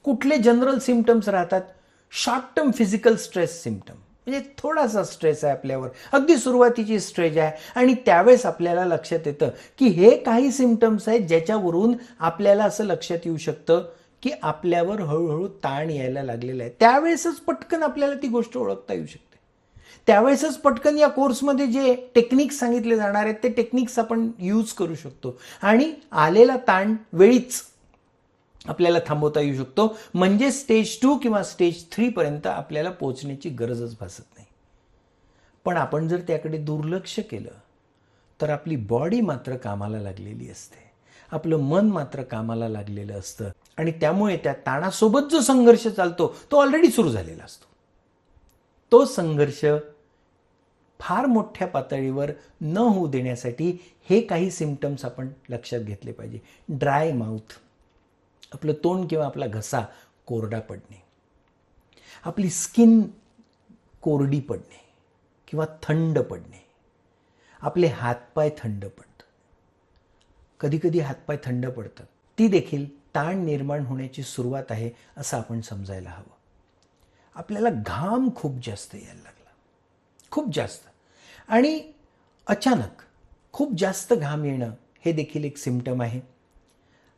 कुठले general symptoms राहतात? Short term physical stress symptom, म्हणजे थोडासा स्ट्रेस आहे आपल्यावर, अगदी सुरुवातीची स्टेज आहे आणि त्यावेळेस आपल्याला लक्षात येतं की हे काही सिम्पटम्स आहेत ज्याच्यावरून आपल्याला असं लक्षात येऊ शकतं की आपल्यावर हळूहळू ताण यायला लागलेला आहे. त्यावेळेसच पटकन आपल्याला ती गोष्ट ओळखता येऊ शकते. त्यावेळेसच पटकन या कोर्समध्ये जे टेक्निक्स सांगितले जाणार आहेत ते टेक्निक्स आपण यूज करू शकतो आणि आलेला ताण वेळीच आपल्याला थांबवता येऊ शकतो. म्हणजे स्टेज 2 किंवा स्टेज 3 पर्यंत आपल्याला पोहोचण्याची गरजच भासत नाही. पण आपण जर त्याकडे दुर्लक्ष केलं तर आपली बॉडी मात्र कामाला लागलेली असते, आपलं मन मात्र कामाला लागलेलं असतं आणि त्यामुळे त्या ताणासोबत जो संघर्ष चालतो तो ऑलरेडी सुरू झालेला असतो. तो संघर्ष फार मोठ्या पातळीवर न होऊ देण्यासाठी हे काही सिम्पटम्स आपण लक्षात घेतले पाहिजे. ड्राय माउथ, आपलं तोंड किंवा आपला घसा कोरडा पडणे, आपली स्किन कोरडी पडणे किंवा थंड पडणे, आपले हातपाय थंड पडतात, कधीकधी हातपाय थंड पडतात, ती देखील ताण निर्माण होण्याची सुरुवात आहे असं आपण समजायला हवं. आपल्याला घाम खूप जास्त यायला लागला, खूप जास्त, आणि अचानक खूप जास्त घाम येणं हे देखील एक सिम्पटम आहे.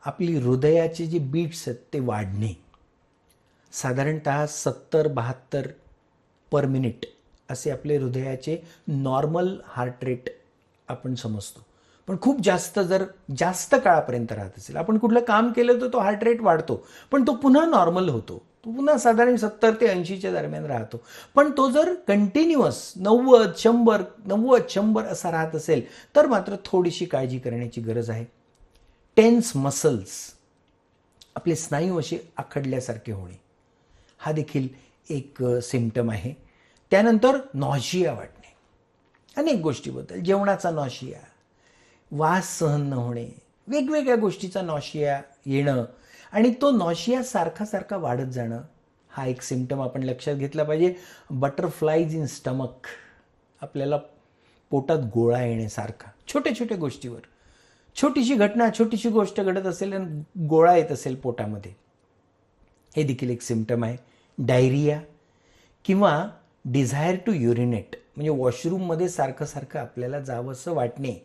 आपली हृदयाचे जे बीट्स आहेत ते वाढणे, साधारणतः 70-72 पर मिनिट असे आपले हृदयाचे नॉर्मल हार्ट रेट आपण समजतो. पण खूप जास्त जर जास्त काळापर्यंत राहत असेल, आपण कुठलं काम केलं तर तो हार्ट रेट वाढतो पण तो पुन्हा नॉर्मल होतो, तो पुन्हा साधारण 70 ते 80च्या दरम्यान राहतो. पण तो जर कंटिन्युअस 90-100 असा राहत असेल तर मात्र थोडीशी काळजी करण्याची गरज आहे. टेन्स मसल्स, आपले स्नायू असे आखडल्यासारखे होणे, हा देखील एक सिम्पटम आहे. त्यानंतर नॉशिया वाटणे, अनेक गोष्टीबद्दल, जेवणाचा नॉशिया, वास सहन न होणे, वेगवेगळ्या गोष्टीचा नॉशिया येणं आणि तो नॉशिया सारखा सारखा वाढत जाणं, हा एक सिम्पटम आपण लक्षात घेतला पाहिजे. बटरफ्लायज इन स्टमक, आपल्याला पोटात गोळा येणे सारखा, छोट्या छोट्या गोष्टीवर, छोटीशी घटना, छोटीशी गोष्ट घडत असेल आणि गोळा येत असेल पोटामध्ये, हे देखील एक सिम्पटम आहे. डायरिया किंवा डिझायर टू युरिनेट, म्हणजे वॉशरूममध्ये सारखं सारखं आपल्याला जावंसं वाटणे,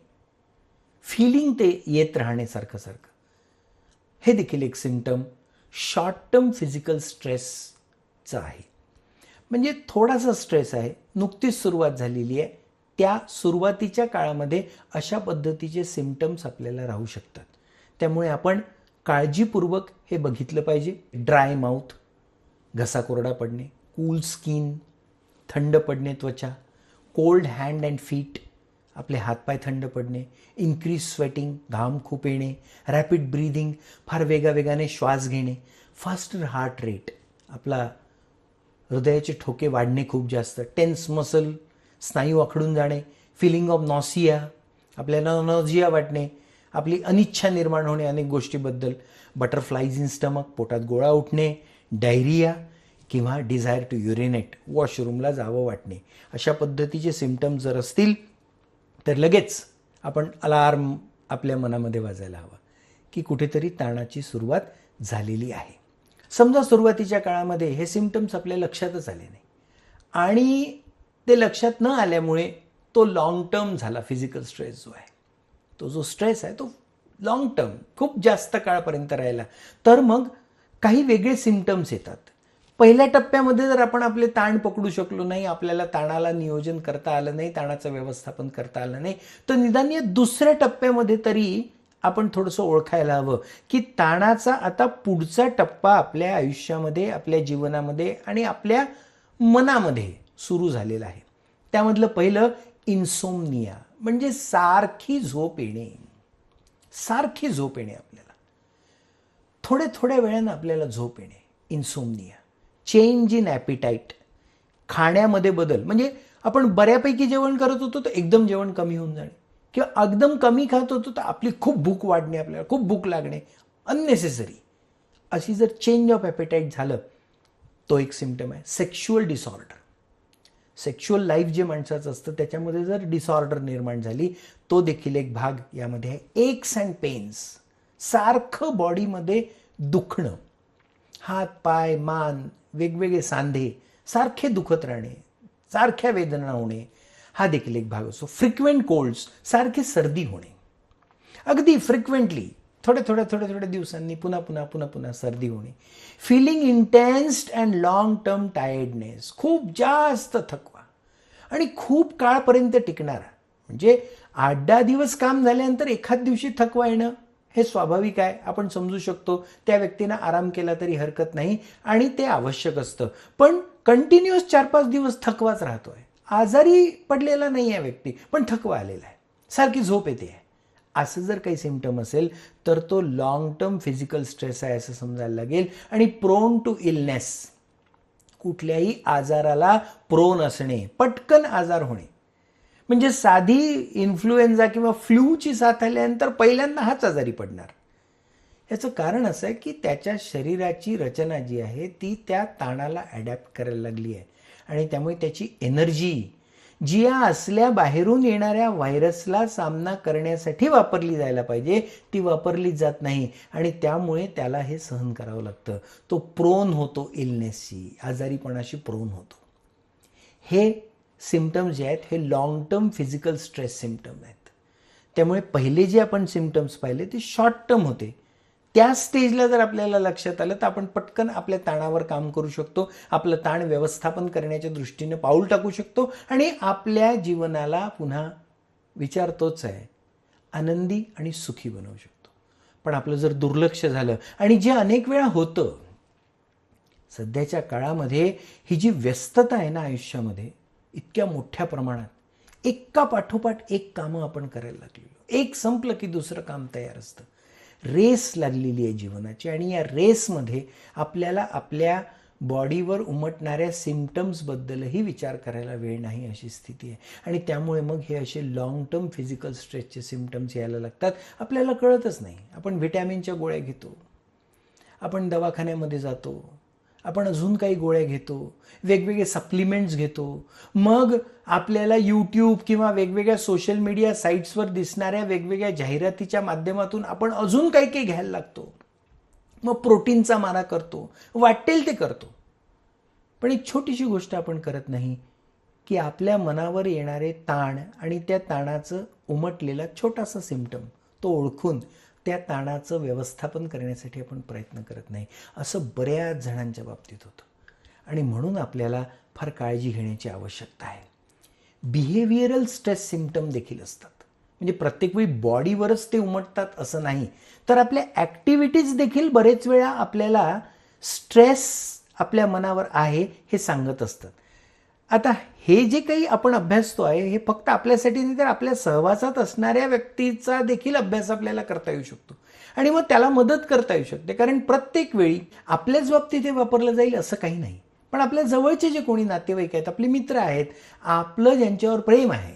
फिलिंग ते येत राहणे सारखं सारखं, हे देखील एक सिम्पटम शॉर्ट टर्म फिजिकल स्ट्रेसचं आहे. म्हणजे थोडासा स्ट्रेस आहे, नुकतीच सुरुवात झालेली आहे, त्या सुरुवातीच्या काळामध्ये अशा पद्धतीचे सिम्पटम्स आपल्याला राहू शकतात. त्यामुळे आपण काळजीपूर्वक हे बघितलं पाहिजे. ड्राय माउथ, घसा कोरडा पडणे, कूल स्किन, थंड पडणे त्वचा, कोल्ड हँड अँड फीट, आपले हातपाय थंड पडणे, इन्क्रीज स्वेटिंग, घाम खूप येणे, रॅपिड ब्रीदिंग, फार वेगाने श्वास घेणे, फास्टर हार्ट रेट, आपला हृदयाचे ठोके वाढणे खूप जास्त, टेन्स मसल, स्नायू आखडून जाणे, फिलिंग ऑफ नॉसिया, आपल्याला नॉजिया वाटणे, आपली अनिच्छा निर्माण होणे अनेक गोष्टीबद्दल, बटरफ्लायज इन स्टमक, पोटात गोळा उठणे, डायरिया किंवा डिझायर टू युरिनेट, वॉशरूमला जावं वाटणे, अशा पद्धतीचे सिम्पटम्स जर असतील तर लगेच आपण अलार्म आपल्या मनामध्ये वाजायला हवा की कुठेतरी ताणाची सुरुवात झालेली आहे. समजा सुरुवातीच्या काळामध्ये हे सिम्पटम्स आपल्या लक्षातच आले नाही आणि ते लक्षात न आल्यामुळे तो लॉंग टर्म झाला फिजिकल स्ट्रेस जो आहे, तो जो स्ट्रेस आहे तो लॉंग टर्म खूप जास्त काळापर्यंत राहिला, तर मग काही वेगळे सिम्पटम्स येतात. पहिल्या टप्प्यामध्ये जर आपण आपले ताण पकडू शकलो नाही, आपल्याला ताणाला नियोजन करता आलं नाही, ताणाचं व्यवस्थापन करता आलं नाही, तर निदान या दुसऱ्या टप्प्यामध्ये तरी आपण थोडंसं ओळखायला हवं की ताणाचा आता पुढचा टप्पा आपल्या आयुष्यामध्ये, आपल्या जीवनामध्ये आणि आपल्या मनामध्ये सुरू झालेला आहे. त्यामधलं पहिलं इन्सोमनिया, म्हणजे सारखी झोप येणे, सारखी झोप येणे, आपल्याला थोड्या वेळानं आपल्याला झोप येणे, इन्सोमनिया. चेंज इन ॲपिटाईट, खाण्यामध्ये बदल, म्हणजे आपण बऱ्यापैकी जेवण करत होतो तर एकदम जेवण कमी होऊन जाणे किंवा एकदम कमी खात होतो तर आपली खूप भूक वाढणे, आपल्याला खूप भूक लागणे अननेसेसरी, अशी जर चेंज ऑफ ॲपिटाईट झालं तो एक सिम्पटम आहे. सेक्शुअल डिसऑर्डर, सेक्शुअल लाईफ जे माणसाचं असतं त्याच्यामध्ये जर डिसऑर्डर निर्माण झाली तो देखील एक भाग यामध्ये आहे. एक्स अँड पेन्स, सारखं बॉडीमध्ये दुखणं, हात, पाय, मान, वेगवेगळे सांधे सारखे दुखत राहणे, सारख्या वेदना होणे, हा देखील एक भाग असतो. फ्रिक्वेंट कोल्ड्स, सारखे सर्दी होणे, अगदी फ्रिक्वेंटली थोड्या दिवसांनी पुन्हा पुन्हा पुन्हा पुन्हा सर्दी होणे. Feeling intensed and long term tiredness, खूप जास्त थकवा आणि खूप काळपर्यंत टिकणारा. म्हणजे 8-10 दिवस काम झाल्यानंतर एखाद दिवशी थकवा येणं हे स्वाभाविक आहे, आपण समजू शकतो. त्या व्यक्तीनं आराम केला तरी हरकत नाही आणि ते आवश्यक असतं. पण कंटिन्युअस 4-5 दिवस थकवाच राहतोय, आजारी पडलेला नाही आहे व्यक्ती, पण थकवा आलेला आहे, सारखी झोप येते आहे, असं जर काही सिम्पटम असेल तर तो लॉंग टर्म फिजिकल स्ट्रेस आहे असं समजायला लागेल. आणि प्रोन टू इलनेस, कुठल्याही आजाराला प्रोन असणे, पटकन आजार होणे. म्हणजे साधी इन्फ्लुएन्झा किंवा फ्लूची साथ आल्यानंतर पहिल्यांदा हाच आजारी पडणार. याचं कारण असं आहे की त्याच्या शरीराची रचना जी आहे ती त्या ताणाला ॲडॅप्ट करायला लागली आहे आणि त्यामुळे त्याची एनर्जी जी या असल्या बाहेरून येणाऱ्या व्हायरसला सामना करण्यासाठी वापरली जायला पाहिजे ती वापरली जात नाही आणि त्यामुळे त्याला हे सहन करावं लागतं. तो प्रोन होतो इलनेसशी, आजारीपणाशी प्रोन होतो. हे सिम्पटम्स जे आहेत हे long term physical stress symptom आहेत. त्यामुळे पहिले जे आपण सिम्पटम्स पाहिले ते शॉर्ट टर्म होते. त्या स्टेजला जर आपल्याला लक्षात आलं तर आपण पटकन आपल्या ताणावर काम करू शकतो, आपलं ताण व्यवस्थापन करण्याच्या दृष्टीने पाऊल टाकू शकतो आणि आपल्या जीवनाला पुन्हा विचार तोच आहे, आनंदी आणि सुखी बनवू शकतो. पण आपलं जर दुर्लक्ष झालं, आणि जे अनेक वेळा होतं सध्याच्या काळामध्ये, ही जी व्यस्तता आहे ना आयुष्यामध्ये इतक्या मोठ्या प्रमाणात, एका पाठोपाठ एक कामं आपण करायला लागलेलो, एक संपलं की दुसरं काम तयार असतं. रेस लागलेली आहे जीवनाची आणि या रेसमध्ये आपल्याला आपल्या बॉडीवर उमटणाऱ्या सिम्पटम्सबद्दलही विचार करायला वेळ नाही अशी स्थिती आहे. आणि त्यामुळे मग हे असे लॉंग टर्म फिजिकल स्ट्रेसचे सिम्पटम्स यायला लागतात, आपल्याला कळतच नाही. आपण व्हिटॅमिनच्या गोळ्या घेतो, आपण दवाखान्यामध्ये जातो, आपण अजून काही गोळ्या घेतो, वेगवेगळे सप्लिमेंट्स घेतो, मग आपल्याला यूट्यूब किंवा वेगवेगळ्या सोशल मीडिया साईट्सवर दिसणाऱ्या वेगवेगळ्या जाहिरातीच्या माध्यमातून आपण अजून काही काही घ्यायला लागतो, मग प्रोटीनचा मारा करतो, वाटेल ते करतो. पण एक छोटीशी गोष्ट आपण करत नाही की आपल्या मनावर येणारे ताण आणि त्या ताणाचं उमटलेला छोटासा सिम्पटम तो ओळखून त्या ताणाचं व्यवस्थापन करण्यासाठी आपण प्रयत्न करत नाही. असं बऱ्याच जणांच्या बाबतीत होतं आणि म्हणून आपल्याला फार काळजी घेण्याची आवश्यकता आहे. बिहेवियरल स्ट्रेस सिम्पटम देखील असतात, म्हणजे प्रत्येक वेळी बॉडीवरच ते उमटतात असं नाही, तर आपल्या ॲक्टिव्हिटीज देखील बरेच वेळा आपल्याला स्ट्रेस आपल्या मनावर आहे हे सांगत असतात. आता हे जे काही आपण अभ्यासतो आहे हे फक्त आपल्यासाठी नाही तर आपल्या सहवासात असणाऱ्या व्यक्तीचा देखील अभ्यास आपल्याला करता येऊ शकतो आणि मग त्याला मदत करता येऊ शकते. कारण प्रत्येक वेळी आपल्याच बाबतीत हे वापरलं जाईल असं काही नाही, पण आपल्या जवळचे जे कोणी नातेवाईक आहेत, आपले मित्र आहेत, आपलं ज्यांच्यावर प्रेम आहे,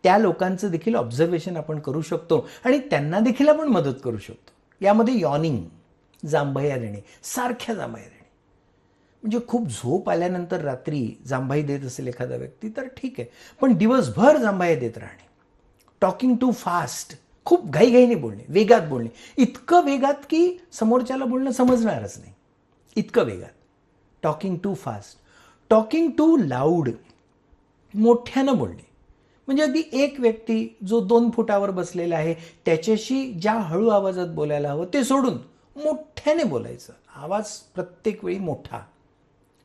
त्या लोकांचं देखील ऑब्झर्वेशन आपण करू शकतो आणि त्यांना देखील आपण मदत करू शकतो. यामध्ये यॉनिंग, जांभया देणे, सारख्या जांभया देणे, म्हणजे खूप झोप आल्यानंतर रात्री जांभई देत असेल एखादा व्यक्ती तर ठीक आहे, पण दिवसभर जांभया देत राहणे, टॉकिंग टू फास्ट, खूप घाईघाईने बोलणे, वेगात बोलणे, इतकं वेगात की समोरच्याला बोलणं समजणारच नाही, इतकं वेगात, talking too fast, talking too loud, मोठ्यानं बोलणे. म्हणजे अगदी एक व्यक्ती जो 2 फुटावर बसलेला आहे त्याच्याशी ज्या हळू आवाजात बोलायला हवं ते सोडून मोठ्याने बोलायचं, आवाज प्रत्येक वेळी मोठा.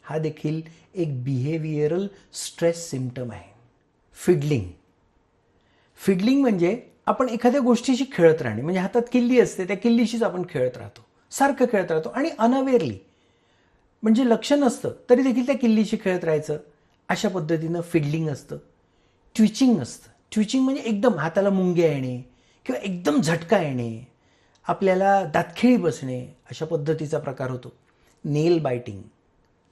हा देखील एक बिहेवियरल स्ट्रेस सिम्पटम आहे. फिडलिंग म्हणजे आपण एखाद्या गोष्टीशी खेळत राहणे, म्हणजे हातात किल्ली असते, त्या किल्लीशीच आपण खेळत राहतो, सारखं खेळत राहतो आणि अनअवेअरली, म्हणजे लक्ष नसतं तरी देखील त्या किल्लीशी खेळत राहायचं, अशा पद्धतीनं फिडलिंग असतं. ट्विचिंग असतं, ट्विचिंग म्हणजे एकदम हाताला मुंग्या येणे किंवा एकदम झटका येणे, आपल्याला दातखिळी बसणे, अशा पद्धतीचा प्रकार होतो. नेल बायटिंग,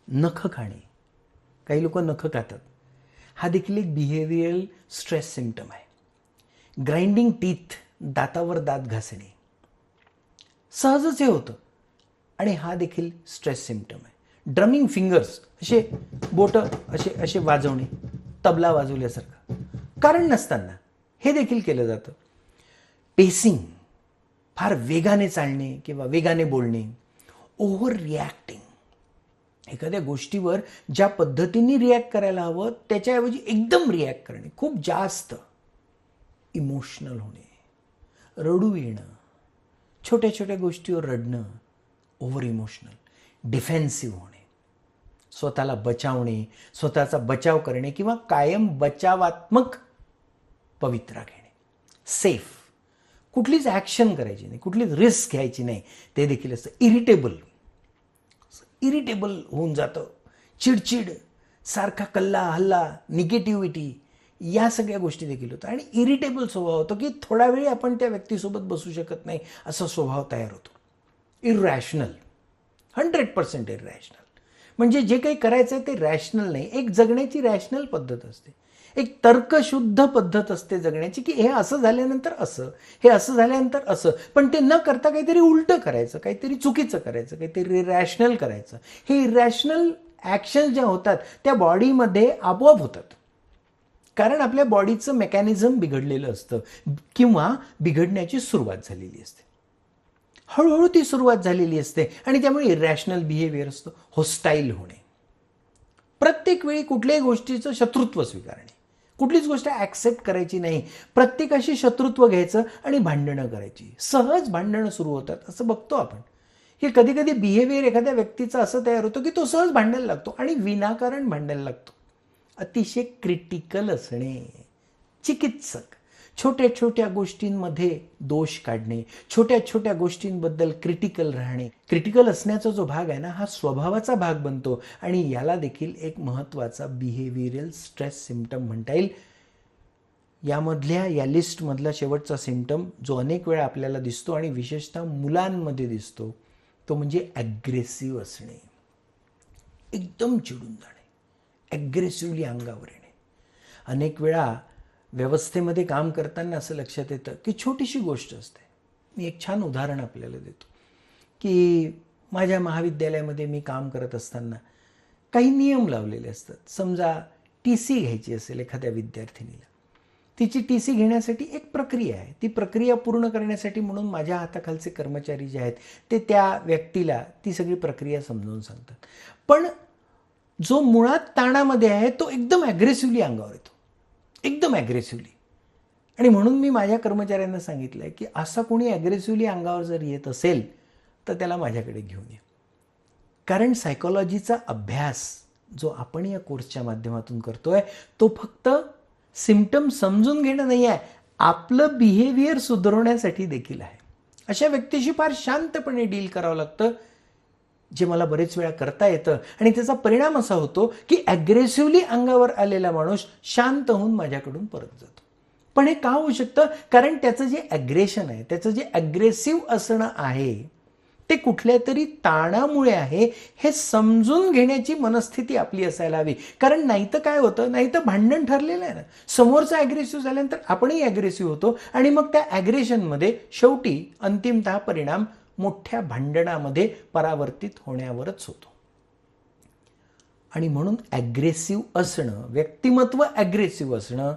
नखं खाणे, काही लोक नखं खातात, हा देखील एक बिहेवियरल स्ट्रेस सिम्पटम आहे. ग्राइंडिंग टीथ, दातावर दात घासणे, सहजच हे होतं आणि हा देखील स्ट्रेस सिम्पटम आहे. ड्रमिंग फिंगर्स, असे बोटं असे असे वाजवणे, तबला वाजवल्यासारखं, कारण नसताना हे देखील केलं जातं. पेसिंग, फार वेगाने चालणे किंवा वेगाने बोलणे, ओव्हर रिॲक्टिंग, एखाद्या गोष्टीवर ज्या पद्धतीने रिॲक्ट करायला हवं त्याच्याऐवजी एकदम रिॲक्ट करणे, खूप जास्त इमोशनल होणे, रडू येणं, छोट्या छोट्या गोष्टीवर रडणं, ओव्हर इमोशनल, डिफेन्सिव्ह होणे, स्वतःला बचावणे, स्वतःचा बचाव करणे किंवा कायम बचावात्मक पवित्रा घेणे, सेफ, कुठलीच ॲक्शन करायची नाही, कुठलीच रिस्क घ्यायची नाही, ते देखील असतं. इरिटेबल होऊन जातं, चिडचिड, सारखा कल्ला हल्ला, निगेटिव्हिटी, या सगळ्या गोष्टी देखील होतात. आणि इरिटेबल स्वभाव होतो की थोडा वेळ आपण त्या व्यक्तीसोबत बसू शकत नाही असा स्वभाव तयार होतो. इररॅशनल, 100% इररॅशनल, म्हणजे जे काही करायचं आहे ते रॅशनल नाही. एक जगण्याची रॅशनल पद्धत असते, एक तर्कशुद्ध पद्धत असते जगण्याची, की हे असं झाल्यानंतर असं, हे असं झाल्यानंतर असं, पण ते न करता काहीतरी उलटं करायचं, काहीतरी चुकीचं करायचं, काहीतरी रॅशनल करायचं. हे इरॅशनल ॲक्शन ज्या होतात त्या बॉडीमध्ये आपोआप होतात, कारण आपल्या बॉडीचं मेकॅनिझम बिघडलेलं असतं किंवा बिघडण्याची सुरुवात झालेली असते, हळूहळू ती सुरुवात झालेली असते. आणि त्यामुळे इरॅशनल बिहेवियर असतो. होस्टाईल होणे, प्रत्येक वेळी कुठल्याही गोष्टीचं शत्रुत्व स्वीकारणे, कुठलीच गोष्ट ॲक्सेप्ट करायची नाही, प्रत्येकाशी शत्रुत्व घ्यायचं आणि भांडणं करायची. सहज भांडणं सुरू होतात असं बघतो आपण, की कधी कधी बिहेवियर एखाद्या व्यक्तीचा असं तयार होतो की तो सहज भांडायला लागतो आणि विनाकारण भांडायला लागतो. अतिशय क्रिटिकल असणे, चिकित्सक, छोट्या छोट्या गोष्टींमध्ये दोष काढणे, छोट्या छोट्या गोष्टींबद्दल क्रिटिकल राहणे. क्रिटिकल असण्याचा जो भाग आहे ना, हा स्वभावाचा भाग बनतो आणि याला देखील एक महत्त्वाचा बिहेवियरल स्ट्रेस सिम्पटम म्हणता येईल. या लिस्टमधला शेवटचा सिम्पटम जो अनेक वेळा आपल्याला दिसतो आणि विशेषतः मुलांमध्ये दिसतो, तो म्हणजे ॲग्रेसिव्ह असणे, एकदम चिडून जाणे, ॲग्रेसिव्हली अंगावर येणे. अनेक वेळा व्यवस्थेमध्ये काम करताना असं लक्षात येतं की छोटीशी गोष्ट असते. मी एक छान उदाहरण आपल्याला देतो की माझ्या महाविद्यालयामध्ये मी काम करत असताना काही नियम लावलेले असतात. समजा TC घ्यायची असेल एखाद्या विद्यार्थिनीला, तिची TC घेण्यासाठी एक प्रक्रिया आहे. ती प्रक्रिया पूर्ण करण्यासाठी म्हणून माझ्या हाताखालचे कर्मचारी जे आहेत ते त्या व्यक्तीला ती सगळी प्रक्रिया समजावून सांगतात. पण जो मुळात ताणामध्ये आहे तो एकदम ॲग्रेसिव्हली अंगावर येतो, एकदम ॲग्रेसिव्हली. आणि म्हणून मी माझ्या कर्मचाऱ्यांना सांगितलं आहे की असा कोणी ॲग्रेसिव्हली अंगावर जर येत असेल तर त्याला माझ्याकडे घेऊन ये. कारण सायकोलॉजीचा अभ्यास जो आपण या कोर्सच्या माध्यमातून करतोय तो फक्त सिम्पटम समजून घेणं नाही आहे, आपलं बिहेवियर सुधारण्यासाठी देखील आहे. अशा व्यक्तीशी फार शांतपणे डील करावं लागतं, जे मला बरेच वेळा करता येतं. आणि त्याचा परिणाम असा होतो की ॲग्रेसिव्हली अंगावर आलेला माणूस शांत होऊन माझ्याकडून परत जातो. पण हे का होऊ शकतं? कारण त्याचं जे ॲग्रेशन आहे, त्याचं जे ॲग्रेसिव्ह असणं आहे ते कुठल्या तरी ताणामुळे आहे, हे समजून घेण्याची मनस्थिती आपली असायला हवी. कारण नाही तर काय होतं, नाही तर भांडण ठरलेलं आहे ना, समोरचा ॲग्रेसिव्ह झाल्यानंतर आपणही ॲग्रेसिव्ह होतो आणि मग त्या ॲग्रेशनमध्ये शेवटी अंतिमतः परिणाम मोठ्या भांडणामध्ये परावर्तित होण्यावरच होतो. आणि म्हणून ॲग्रेसिव्ह असणं, व्यक्तिमत्व ॲग्रेसिव्ह असणं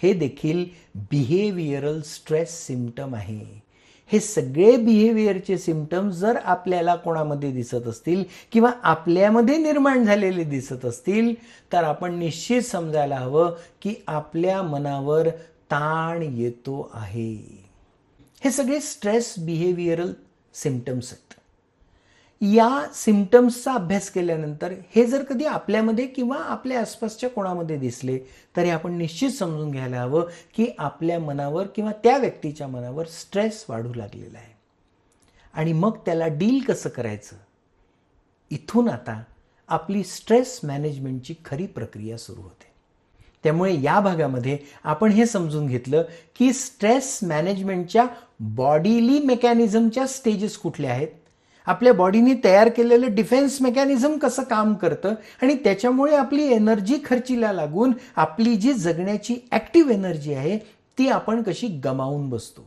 हे देखील बिहेवियरल स्ट्रेस सिम्पटम आहे. हे सगळे बिहेवियरचे सिम्पटम्स जर आपल्याला कोणामध्ये दिसत असतील किंवा आपल्यामध्ये निर्माण झालेले दिसत असतील तर आपण निश्चित समजायला हवं की आपल्या मनावर ताण येतो आहे. हे सगळे स्ट्रेस बिहेवियरल सिम्पटम्स आहेत. या सिम्पटम्सचा अभ्यास केल्यानंतर हे जर कधी आपल्यामध्ये किंवा आपल्या आसपासच्या कोणामध्ये दिसले तरी आपण निश्चित समजून घ्यायला हवं की आपल्या मनावर किंवा त्या व्यक्तीच्या मनावर स्ट्रेस वाढू लागलेला आहे. आणि मग त्याला डील कसं करायचं, इथून आता आपली स्ट्रेस मॅनेजमेंटची खरी प्रक्रिया सुरू होते. त्यामुळे या भागामध्ये आपण हे समजून घेतलं की स्ट्रेस मॅनेजमेंटच्या बॉडीली मेकॅनिझमच्या स्टेजेस कुठल्या आहेत, आपल्या बॉडीने तयार केलेलं डिफेन्स मेकॅनिझम कसं काम करतं आणि त्याच्यामुळे आपली एनर्जी खर्चीला लागून आपली जी जगण्याची ॲक्टिव्ह एनर्जी आहे ती आपण कशी गमावून बसतो,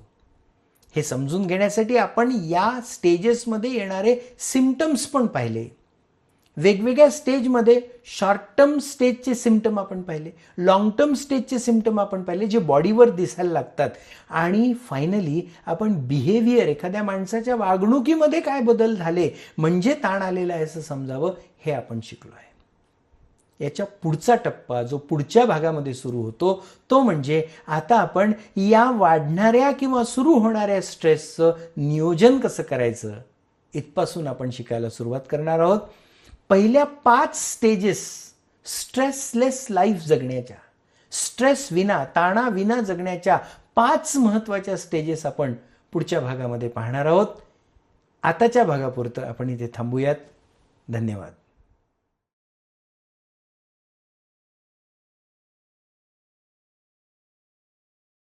हे समजून घेण्यासाठी आपण या स्टेजेसमध्ये येणारे सिम्पटम्स पण पाहिले वेगवेगळ्या स्टेजमध्ये शॉर्ट टर्म स्टेजचे सिम्पटम आपण पाहिले, लॉंग टर्म स्टेजचे सिम्पटम आपण पाहिले जे बॉडीवर दिसायला लागतात, आणि फायनली आपण बिहेवियर, एखाद्या माणसाच्या वागणुकीमध्ये काय बदल झाले म्हणजे ताण आलेला आहे असं समजावं, हे आपण शिकलो आहे. याच्या पुढचा टप्पा जो पुढच्या भागामध्ये सुरू होतो तो म्हणजे आता आपण या वाढणाऱ्या किंवा सुरू होणाऱ्या स्ट्रेसचं नियोजन कसं करायचं इथपासून आपण शिकायला सुरुवात करणार आहोत. पहिल्या 5 स्टेजेस स्ट्रेसलेस लाईफ जगण्याच्या, स्ट्रेस विना, ताणाविना जगण्याच्या 5 महत्त्वाच्या स्टेजेस आपण पुढच्या भागामध्ये पाहणार आहोत. आताच्या भागापुरतं आपण इथे थांबूयात. धन्यवाद.